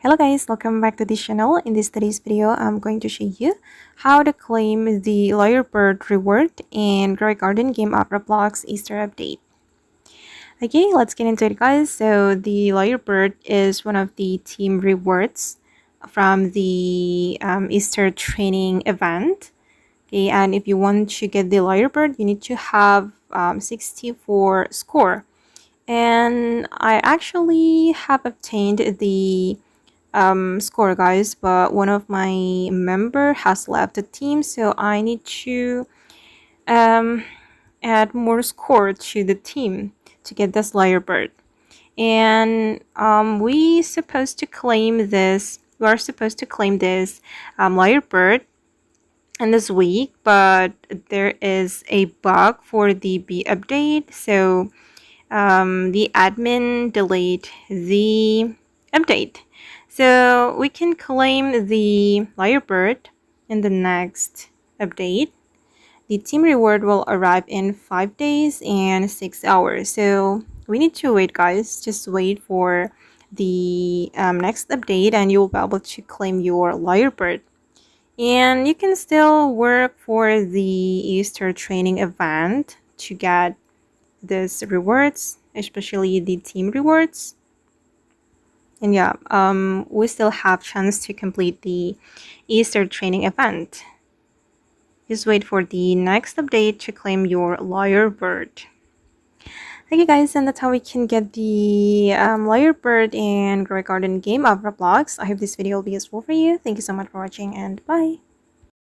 Hello guys, welcome back to this channel. In today's video, I'm going to show you how to claim the Lyrebird reward in Garden game of Roblox Easter update. Okay, let's get into it guys. So the Lyrebird is one of the team rewards from the Easter training event. Okay, and if you want to get the Lyrebird, you need to have 64 score. And I actually have obtained the score guys, but one of my member has left the team, so I need to add more score to the team to get this Lyrebird. And we are supposed to claim this Lyrebird in this week, but there is a bug for the B update, so the admin delayed the update. So we can claim the Lyrebird in the next update. The team reward will arrive in 5 days and 6 hours. So we need to wait guys. Just wait for the next update and you'll be able to claim your Lyrebird. And you can still work for the Easter training event to get these rewards, especially the team rewards. And yeah, we still have chance to complete the Easter training event. Just wait for the next update to claim your Lyrebird. Thank you guys, and that's how we can get the Lyrebird in Garden game of Roblox. I hope this video will be useful for you. Thank you so much for watching, and bye.